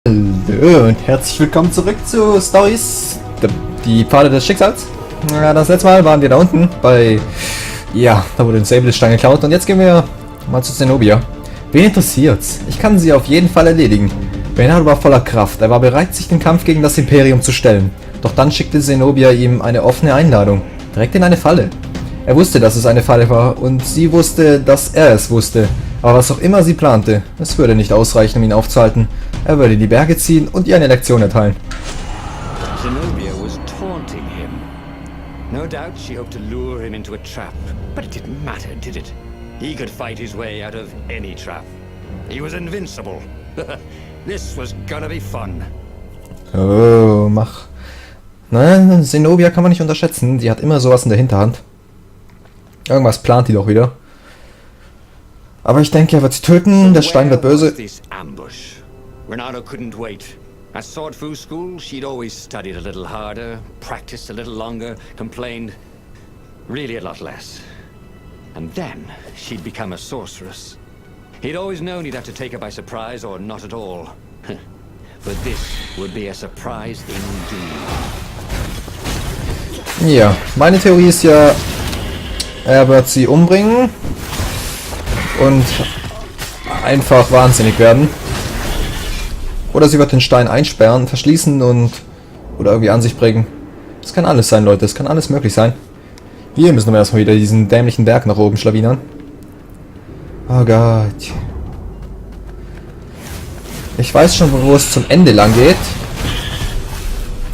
Hallo und herzlich willkommen zurück zu Stories, die Pfade des Schicksals. Ja, das letzte Mal waren wir da unten bei, ja, da wurde ein Säbelstein geklaut und jetzt gehen wir mal zu Zenobia. Wen interessiert's? Ich kann sie auf jeden Fall erledigen. Reynardo war voller Kraft, er war bereit, sich den Kampf gegen das Imperium zu stellen. Doch dann schickte Zenobia ihm eine offene Einladung, direkt in eine Falle. Er wusste, dass es eine Falle war und sie wusste, dass er es wusste. Aber was auch immer sie plante, es würde nicht ausreichen, um ihn aufzuhalten. Er würde die Berge ziehen und ihr eine Lektion erteilen. Zenobia was taunting him. No doubt she hoped to lure him into a trap, but it didn't matter, did it? He could fight his way out of any trap. He was invincible. This was gonna be fun. Oh, mach. Nein, Zenobia kann man nicht unterschätzen. Die hat immer sowas in der Hinterhand. Irgendwas plant die doch wieder. Aber ich denke, er wird sie töten. Der Stein wird böse. Reynardo couldn't wait. At Swordfu school, she'd always studied a little harder, practiced a little longer, complained really a lot less. And then she'd become a sorceress. He'd always known he'd have to take her by surprise or not at all. But this would be a surprise indeed. Ja, meine Theorie ist ja, er wird sie umbringen und einfach wahnsinnig werden. Oder sie wird den Stein einsperren, verschließen und oder irgendwie an sich bringen. Das kann alles sein, Leute. Das kann alles möglich sein. Wir müssen aber erstmal wieder diesen dämlichen Berg nach oben schlawinern. Oh Gott. Ich weiß schon, wo es zum Ende lang geht.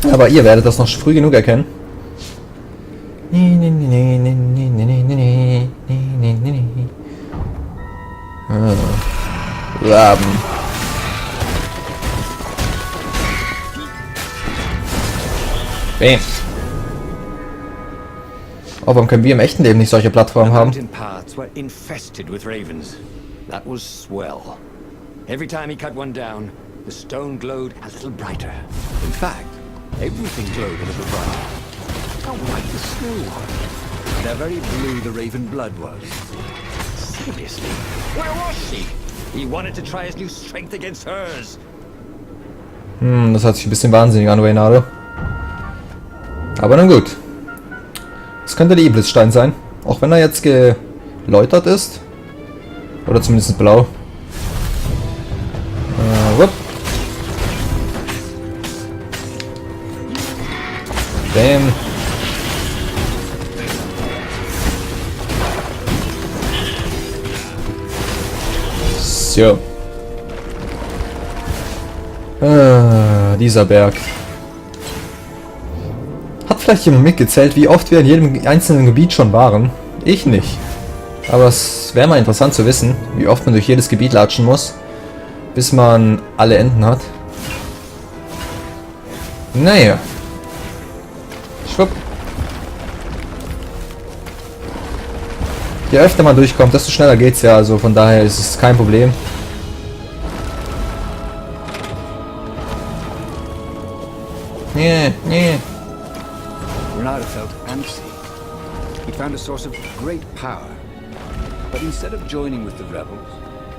Aber ihr werdet das noch früh genug erkennen. Leben. Bam. Oh, warum können wir im echten Leben nicht solche Plattformen haben? Paths were infested with ravens. That was swell. Every time he cut one down, the stone glowed a little brighter. In fact, everything glowed a little brighter. How white the snow was. And how very blue the raven blood was. Seriously, where was she? He wanted to try his new strength against hers. Das hört sich ein bisschen wahnsinnig an, Reynardo. Aber nun gut. Das könnte der Iblisstein sein. Auch wenn er jetzt geläutert ist. Oder zumindest blau. Wupp. Bam. So. Dieser Berg. Hat vielleicht jemand mitgezählt, wie oft wir in jedem einzelnen Gebiet schon waren? Ich nicht. Aber es wäre mal interessant zu wissen, wie oft man durch jedes Gebiet latschen muss, bis man alle Enden hat. Naja. Schwupp. Je öfter man durchkommt, desto schneller geht's ja, also von daher ist es kein Problem. Nee. Reynardo felt antsy. He found a source of great power. But instead of joining with the rebels,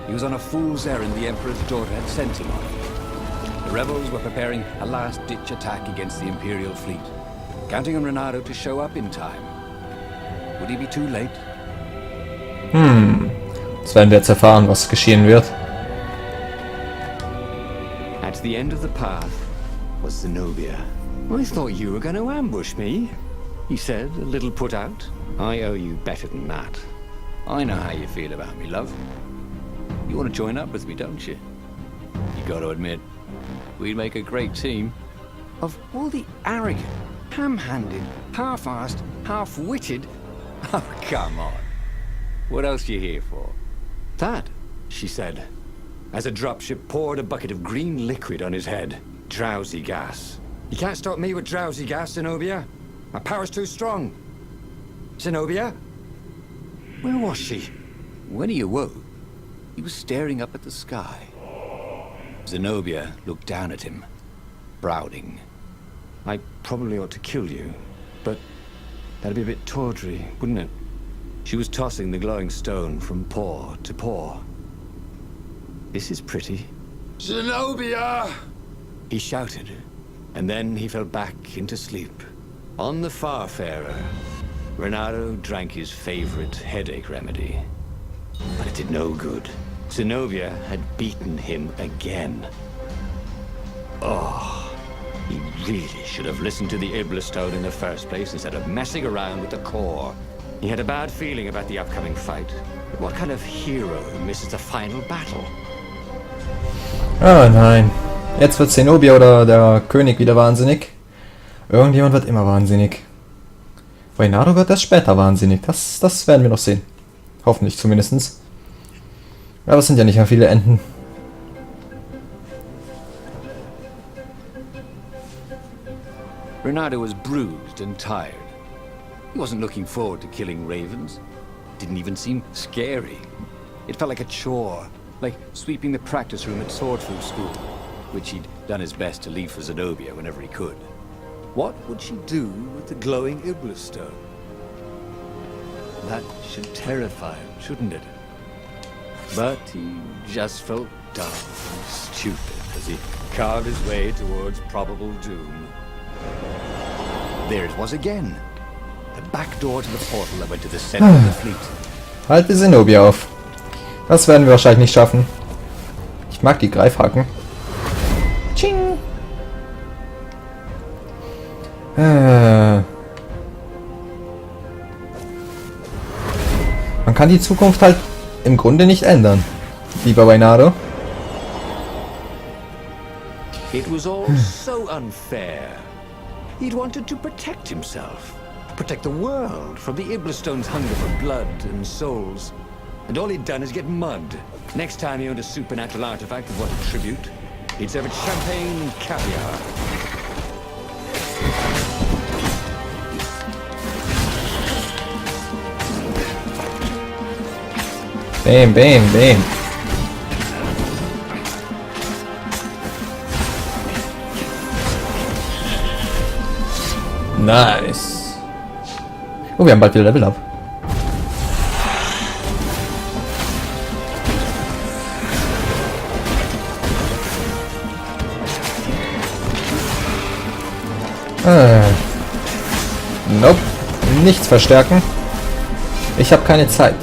he was on a fool's errand the Emperor's daughter had sent him on. The rebels were preparing a last-ditch attack against the Imperial fleet, counting on Reynardo to show up in time. Would he be too late? Das werden wir jetzt erfahren, was geschehen wird. At the end of the path was Zenobia. I thought you were going to ambush me, he said, a little put out. I owe you better than that. I know how you feel about me, love. You want to join up with me, don't you? You got to admit, we'd make a great team. Of all the arrogant, ham-handed, half-assed, half-witted... Oh, come on. What else are you here for? That, she said, as a dropship poured a bucket of green liquid on his head. Drowsy gas. You can't stop me with drowsy gas, Zenobia. My power's too strong. Zenobia? Where was she? When he awoke, he was staring up at the sky. Zenobia looked down at him, brooding. I probably ought to kill you, but that'd be a bit tawdry, wouldn't it? She was tossing the glowing stone from paw to paw. This is pretty. Zenobia! He shouted, and then he fell back into sleep. On the Farfarer, Reynardo drank his favorite headache remedy. But it did no good. Zenobia had beaten him again. Oh, he really should have listened to the Iblastone in the first place instead of messing around with the core. He had a bad feeling about the upcoming fight. But what kind of hero misses the final battle? Oh nein. Jetzt wird Zenobia oder der König wieder wahnsinnig. Irgendjemand wird immer wahnsinnig. Reynardo wird erst später wahnsinnig. Das werden wir noch sehen. Hoffentlich zumindest. Aber es sind ja nicht mehr viele Enden. Reynardo was bruised and tired. He wasn't looking forward to killing ravens. Didn't even seem scary. It felt like a chore, like sweeping the practice room at swordfield school, which he'd done his best to leave for Zenobia whenever he could. What would she do with the glowing Iblastone? That should terrify him, shouldn't it? But he just felt dumb and stupid as he carved his way towards probable doom. There it was again. The back door to the portal that went to the center of the fleet. Halte Zenobia auf. Das werden wir wahrscheinlich nicht schaffen. Ich mag die Greifhaken. Ching! Man kann die Zukunft halt im Grunde nicht ändern, lieber Reynardo. It was all so unfair. He'd wanted to protect himself, protect the world from the Iblastone's hunger for blood and souls. And all he'd done is get mugged. Next time he owned a supernatural artifact and wanted tribute, he'd serve it champagne and caviar. Bam, bam, bam. Nice. Oh, wir haben bald wieder Level Up. Nope. Nichts verstärken. Ich habe keine Zeit.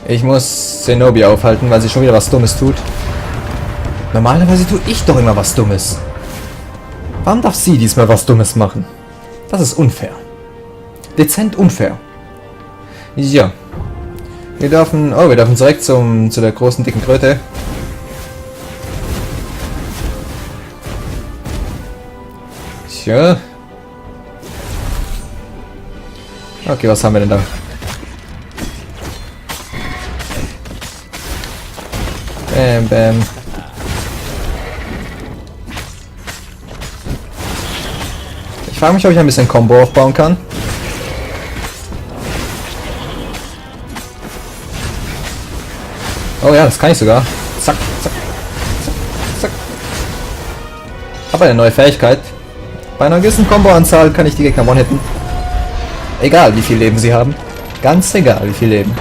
Ich muss Zenobia aufhalten, weil sie schon wieder was Dummes tut. Normalerweise tue ich doch immer was Dummes. Warum darf sie diesmal was Dummes machen? Das ist unfair. Dezent unfair. Ja. Wir dürfen direkt zu der großen dicken Kröte. Tja. Okay, was haben wir denn da? Bam, bam. Ich frage mich, ob ich ein bisschen Combo aufbauen kann. Oh ja, das kann ich sogar. Zack, zack, zack, zack. Habe eine neue Fähigkeit. Bei einer gewissen Combo-Anzahl kann ich die Gegner one-hitten. Egal, wie viel Leben sie haben. Ganz egal, wie viel Leben.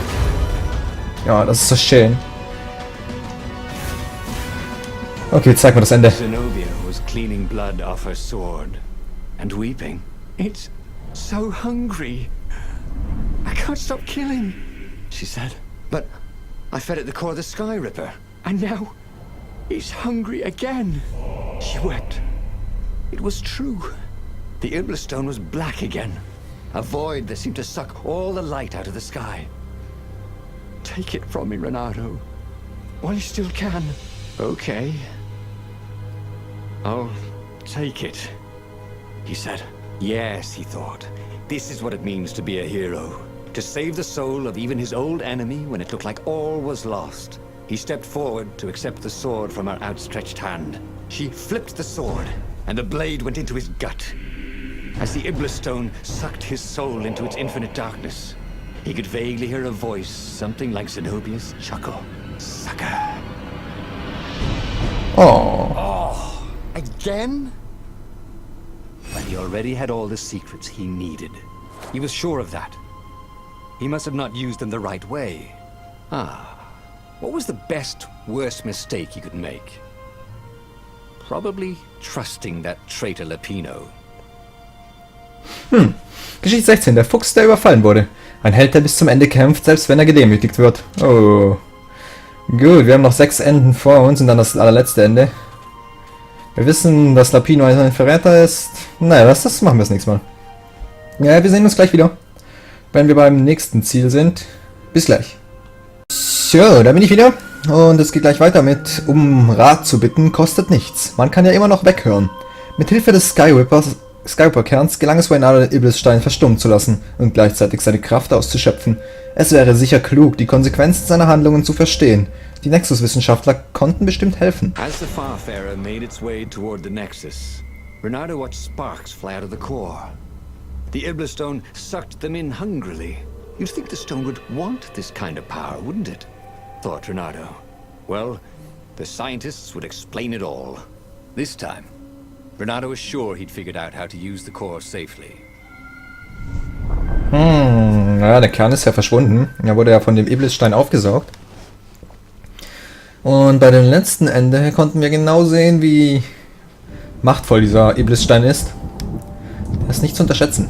Ja, das ist so schön. Okay, zeig mir das Ende. Zenobia was cleaning blood off her sword and weeping. It's so hungry. I can't stop killing, she said. But I fed it the core of the Sky Ripper, and now he's hungry again. She wept. It was true. The Iblastone was black again. A void that seemed to suck all the light out of the sky. Take it from me, Reynardo. While you still can. Okay. I'll take it, he said. Yes, he thought. This is what it means to be a hero. To save the soul of even his old enemy when it looked like all was lost. He stepped forward to accept the sword from her outstretched hand. She flipped the sword, and the blade went into his gut. As the Iblastone sucked his soul into its infinite darkness, he could vaguely hear a voice, something like Zenobia's chuckle. Sucker. Oh. Again? But he already had all the secrets he needed. He was sure of that. He must have not used them the right way. What was the best, worst mistake he could make? probably trusting that traitor Lapino. Geschichte 16. Der Fuchs, der überfallen wurde. Ein Held, der bis zum Ende kämpft, selbst wenn er gedemütigt wird. Oh. Gut, wir haben noch 6 Enden vor uns und dann das allerletzte Ende. Wir wissen, dass Lapino ein Verräter ist. Naja, das machen wir das nächste Mal. Ja, wir sehen uns gleich wieder, wenn wir beim nächsten Ziel sind. Bis gleich. So, da bin ich wieder. Und es geht gleich weiter mit, um Rat zu bitten, kostet nichts. Man kann ja immer noch weghören. Mit Hilfe des Skywalker-Kerns gelang es Reynardo, den Iblisstein verstummen zu lassen und gleichzeitig seine Kraft auszuschöpfen. Es wäre sicher klug, die Konsequenzen seiner Handlungen zu verstehen. Die Nexus-Wissenschaftler konnten bestimmt helfen. As the Farfarer made its way toward the Nexus, Reynardo watched sparks fly out of the core. The Iblis stone sucked them in hungrily. You'd think the stone would want this kind of power, wouldn't it? Thought Reynardo. Well, the scientists would explain it all. This time, Reynardo was sure he'd figured out how to use the core safely. Ja, der Kern ist ja verschwunden. Er wurde ja von dem Iblisstein aufgesaugt. Und bei dem letzten Ende konnten wir genau sehen, wie machtvoll dieser Iblisstein ist. Er ist nicht zu unterschätzen.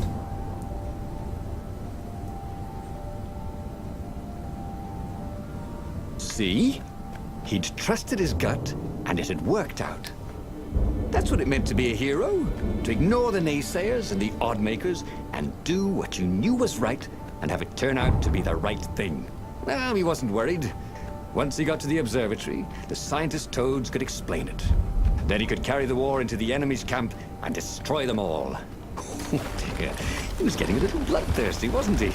See? He'd trusted his gut, and it had worked out. That's what it meant to be a hero. To ignore the naysayers and the odd-makers, and do what you knew was right, and have it turn out to be the right thing. Well, he wasn't worried. Once he got to the observatory, the scientist toads could explain it. Then he could carry the war into the enemy's camp and destroy them all. He was getting a little bloodthirsty, wasn't he?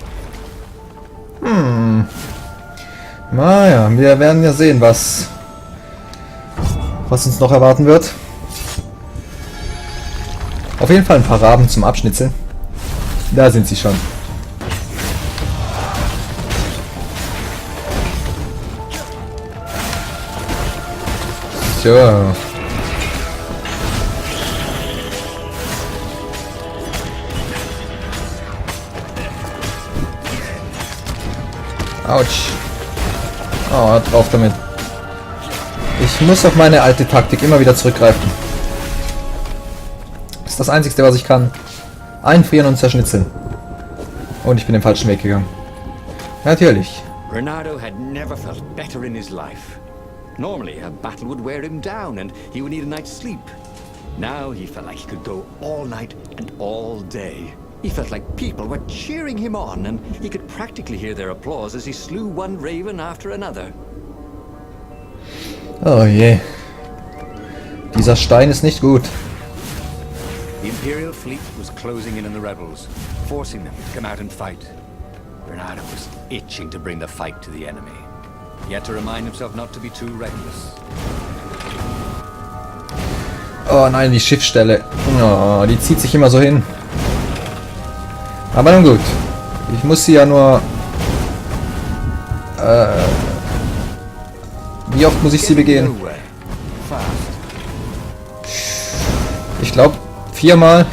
Naja, wir werden ja sehen, was uns noch erwarten wird. Auf jeden Fall ein paar Raben zum Abschnitzeln. Da sind sie schon. So. Autsch. Oh, drauf damit. Ich muss auf meine alte Taktik immer wieder zurückgreifen. Das ist das Einzige, was ich kann. Einfrieren und zerschnitzeln. Und ich bin den falschen Weg gegangen. Natürlich. Reynardo had never felt better in his life. Normally, a battle would wear him down and he would need a night's sleep. Now he felt like he could go all night and all day. He felt like people were cheering him on and he could practically hear their applause as he slew one raven after another. Oh je. Dieser Stein ist nicht gut. The Imperial fleet was closing in on the rebels, forcing them to come out and fight. Reynardo was itching to bring the fight to the enemy. He had to remind himself not to be too reckless. Oh nein, die Schiffsstelle. Oh, die zieht sich immer so hin. Aber nun gut. Ich muss sie ja nur... wie oft muss ich sie begehen? Ich glaube 4-mal.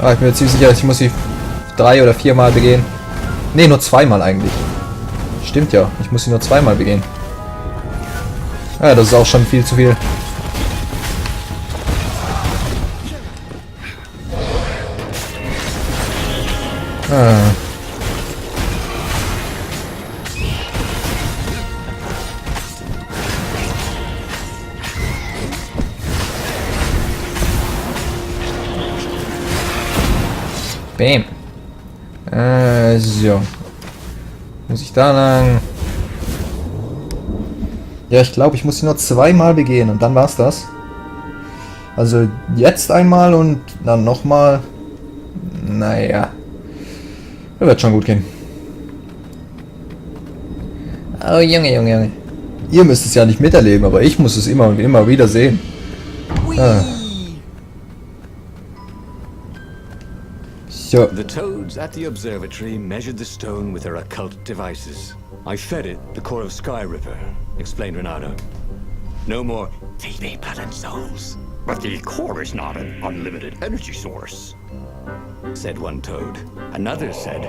Ah, ich bin mir ziemlich sicher, ich muss sie 3 oder 4-mal begehen. Ne, nur 2-mal eigentlich. Stimmt ja, ich muss sie nur 2-mal begehen. Ja, das ist auch schon viel zu viel. Ah. Bam. So. Muss ich da lang? Ja, ich glaube, ich muss sie nur 2-mal begehen und dann war's das. Also jetzt einmal und dann nochmal. Naja. Das wird schon gut gehen. Oh Junge, Junge, Junge. Ihr müsst es ja nicht miterleben, aber ich muss es immer und immer wieder sehen. Ah. So. The toads at the observatory measured the stone with their occult devices. I fed it the core of Sky River, explained Reynardo. No more, they may blood and souls. But the core is not an unlimited energy source, said one toad. Another said,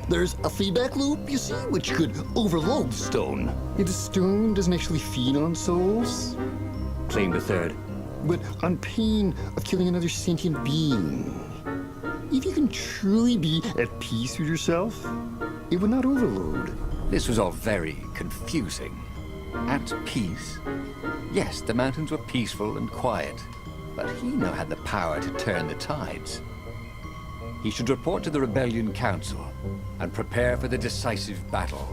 there's a feedback loop, you see, which could overload the stone. The stone doesn't actually feed on souls. claimed a third. But on pain of killing another sentient being. If you can truly be at peace with yourself, it would not overload. This was all very confusing. At peace? Yes, the mountains were peaceful and quiet, but he now had the power to turn the tides. He should report to the Rebellion Council and prepare for the decisive battle.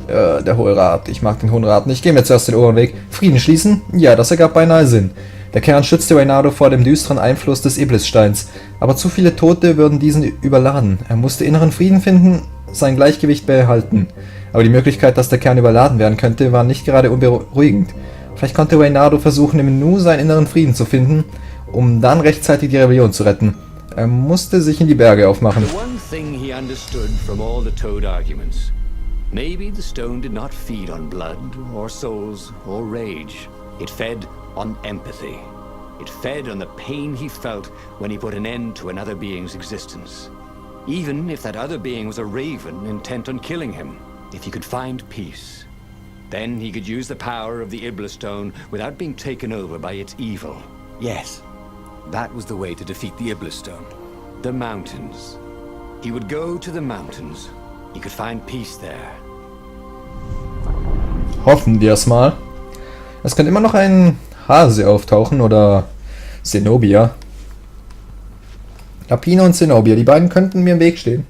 Der Hohe Rat. Ich mag den Hohen Rat nicht. Gehen wir zuerst den oberen Weg. Frieden schließen? Ja, das ergab beinahe Sinn. Der Kern schützte Reynardo vor dem düsteren Einfluss des Iblissteins, aber zu viele Tote würden diesen überladen. Er musste inneren Frieden finden, sein Gleichgewicht behalten. Aber die Möglichkeit, dass der Kern überladen werden könnte, war nicht gerade unberuhigend. Vielleicht konnte Reynardo versuchen, im Nu seinen inneren Frieden zu finden, um dann rechtzeitig die Rebellion zu retten. Er musste sich in die Berge aufmachen. The one thing he understood from all the Toad arguments. Maybe the stone did not feed on blood, or souls, or rage. It fed on empathy. It fed on the pain he felt when he put an end to another being's existence. Even if that other being was a raven intent on killing him. If he could find peace, then he could use the power of the Iblis stone without being taken over by its evil. Yes, that was the way to defeat the Iblis stone. The mountains. He would go to the mountains. He could find peace there. Hoffen wir es mal. Es könnte immer noch ein Hase auftauchen oder Zenobia. Lapine und Zenobia, die beiden könnten mir im Weg stehen.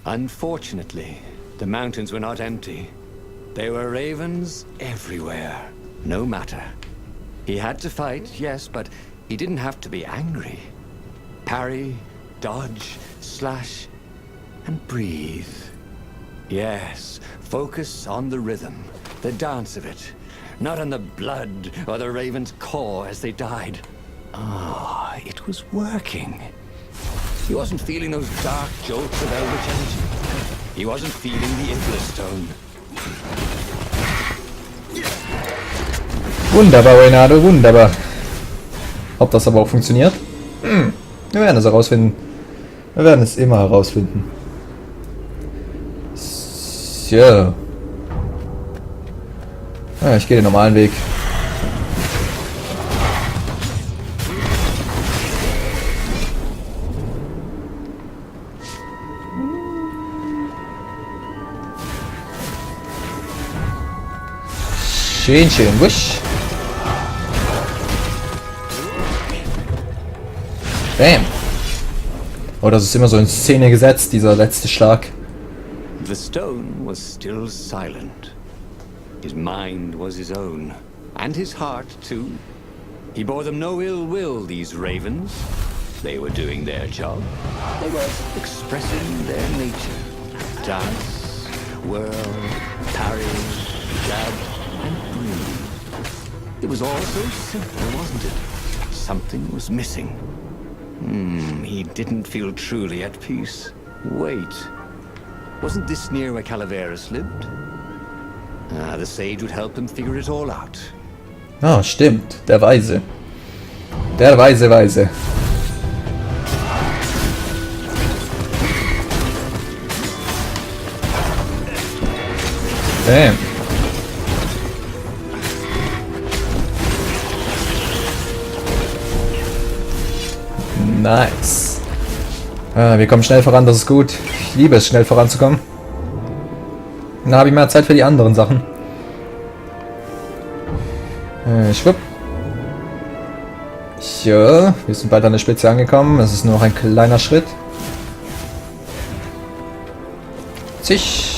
Unfortunately, the mountains were not empty. There were ravens everywhere. No matter. He had to fight, yes, but he didn't have to be angry. Parry, dodge, slash, and breathe. Yes, focus on the rhythm, the dance of it. Not on the blood or the raven's core as they died. Ah, it was working. He wasn't feeling those dark jolts of eldritch energy. He wasn't feeling the Iblis stone. Wunderbar, Reynardo, wunderbar. Ob das aber auch funktioniert? Wir werden es herausfinden. Wir werden es immer herausfinden. So. Ja, ich gehe den normalen Weg. Schön, schön, wusch. Bam. Oh, das ist immer so in Szene gesetzt, dieser letzte Schlag. The stone was still silent. His mind was his own, and his heart too. He bore them no ill will, these ravens. They were doing their job. They were expressing their nature. Dance, whirl, parry, jab, and breathe. It was all so simple, wasn't it? Something was missing. He didn't feel truly at peace. Wait. Wasn't this near where Calaveras lived? The sage would help them figure it all out. Ah, stimmt. Der Weise. Der Weise. Bam. Nice. Wir kommen schnell voran, das ist gut. Ich liebe es, schnell voranzukommen. Dann habe ich mehr Zeit für die anderen Sachen. Schwupp. Ja, wir sind bald an der Spitze angekommen. Es ist nur noch ein kleiner Schritt. Zisch.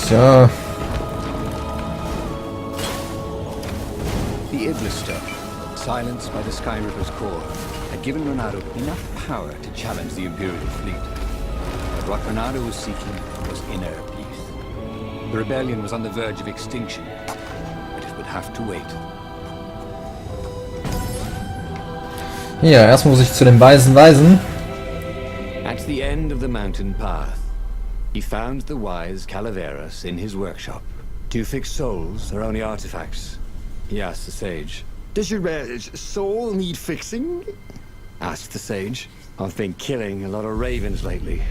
So. The Iblis stone, silenced by the Sky River's core, had given Reynardo enough power to challenge the Imperial fleet. But what Reynardo was seeking was inner peace. The rebellion was on the verge of extinction, but it would have to wait. Ja, erst muss ich zu den Weisen. At the end of the mountain path, he found the wise Calaveras in his workshop. To fix souls or only artifacts? He asked the sage. Does your soul need fixing? Asked the sage. I've been killing a lot of ravens lately.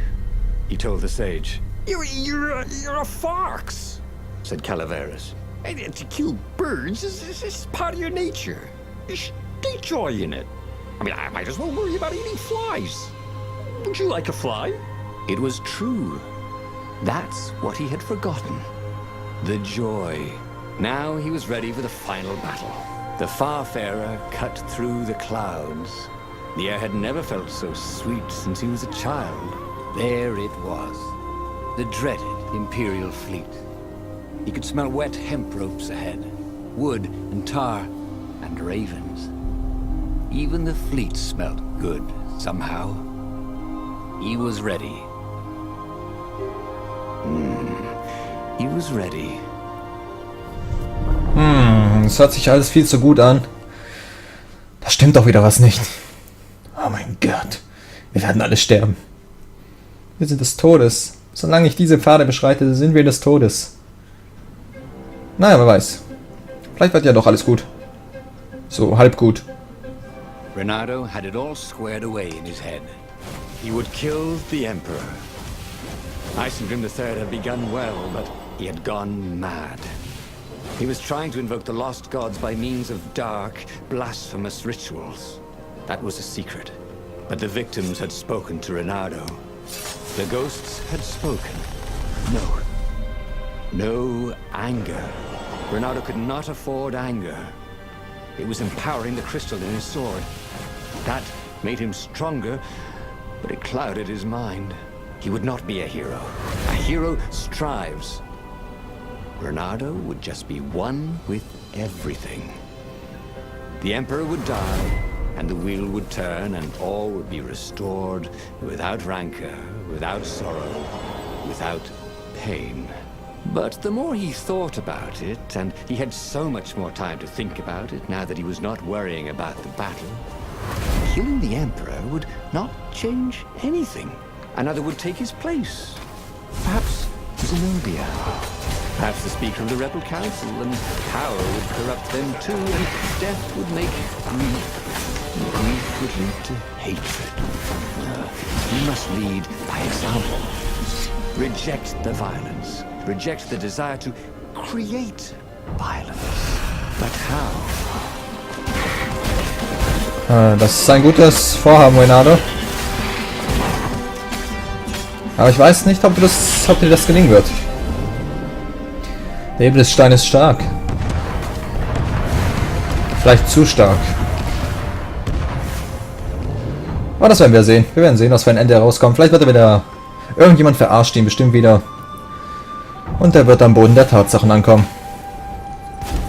he told the sage. You're a fox, said Calaveras. And to kill birds is part of your nature. You should take joy in it. I mean, I might as well worry about eating flies. Would you like a fly? It was true. That's what he had forgotten. The joy. Now he was ready for the final battle. The Farfarer cut through the clouds. The air had never felt so sweet since he was a child. There it was. The dreaded Imperial fleet. He could smell wet hemp ropes ahead. Wood and tar and ravens. Even the fleet smelled good, somehow. He was ready. He was ready. Es hört sich alles viel zu gut an. Da stimmt doch wieder was nicht. Oh mein Gott. Wir werden alle sterben. Wir sind des Todes. Solange ich diese Pfade beschreite, sind wir des Todes. Naja, wer weiß. Vielleicht wird ja doch alles gut. So, halb gut. Reynardo had it all squared away in his head. He would kill the Emperor. Isengrim III had begun well, but he had gone mad. He was trying to invoke the lost gods by means of dark, blasphemous rituals. That was a secret. But the victims had spoken to Reynardo. The ghosts had spoken. No anger. Reynardo could not afford anger. It was empowering the crystal in his sword. That made him stronger, but it clouded his mind. He would not be a hero. A hero strives. Reynardo would just be one with everything. The Emperor would die, and the wheel would turn, and all would be restored without rancor, without sorrow, without pain. But the more he thought about it, and he had so much more time to think about it now that he was not worrying about the battle, killing the Emperor would not change anything. Another would take his place. Perhaps Zenobia. Perhaps the Speaker of the Rebel Council, and power would corrupt them too, and death would make grief. And grief would lead to hatred. He must lead by example. Reject the violence. Reject the desire to create violence. But how? Das ist ein gutes Vorhaben, Reynardo. Aber ich weiß nicht, ob dir das gelingen wird. Der Hebel des Steines ist stark. Vielleicht zu stark. Aber das werden wir sehen. Wir werden sehen, was für ein Ende herauskommt. Vielleicht wird er wieder... Irgendjemand verarscht ihn bestimmt wieder. Und er wird am Boden der Tatsachen ankommen.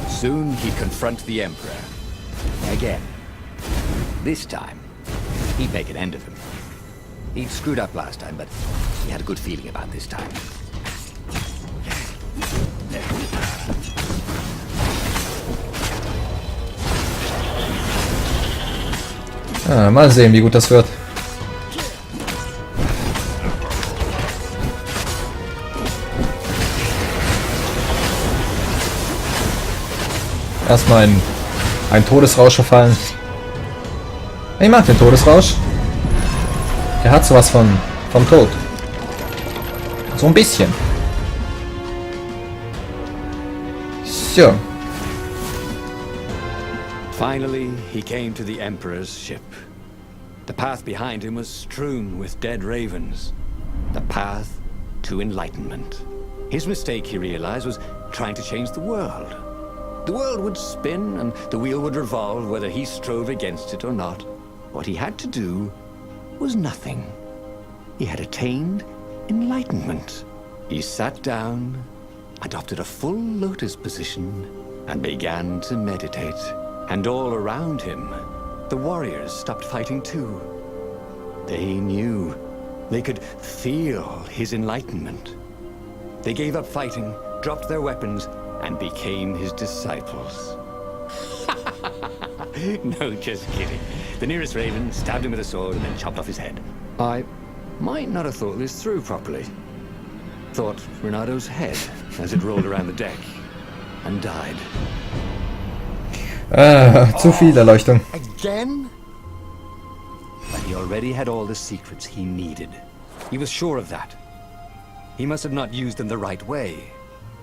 Soon he'd confront the Emperor. Again. This time, he'd make an end of him. He'd screwed up last time, but he had a good feeling about this time. Mal sehen, wie gut das wird. Erstmal ein Todesrausch verfallen. Ich mag den Todesrausch. Der hat sowas vom Tod. So ein bisschen. So. Finally, he came to the Emperor's ship. The path behind him was strewn with dead ravens. The path to enlightenment. His mistake, he realized, was trying to change the world. The world would spin and the wheel would revolve whether he strove against it or not. What he had to do was nothing. He had attained enlightenment. He sat down, adopted a full lotus position, and began to meditate. And all around him, the warriors stopped fighting too. They knew. They could feel his enlightenment. They gave up fighting, dropped their weapons, and became his disciples. No, just kidding. The nearest raven stabbed him with a sword and then chopped off his head. I might not have thought this through properly. Thought Reynardo's head as it rolled around the deck and died. Zu viel Erleuchtung. Again? But he already had all the secrets he needed. He was sure of that. He must have not used them the right way.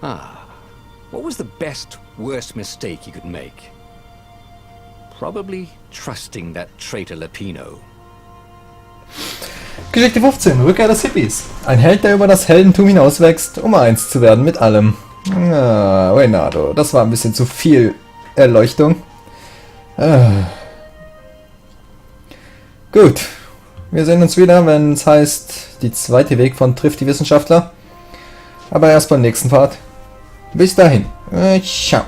Ah, what was the best, worst mistake he could make? Probably trusting that traitor Lapino. Geschichte 15, Rückkehr des Hippies. Ein Held, der über das Heldentum hinauswächst, um eins zu werden mit allem. Ah, Reynardo, das war ein bisschen zu viel Erleuchtung. Gut, wir sehen uns wieder, wenn es heißt, die zweite Weg von trifft die Wissenschaftler. Aber erst beim nächsten Part. Bis dahin, ciao.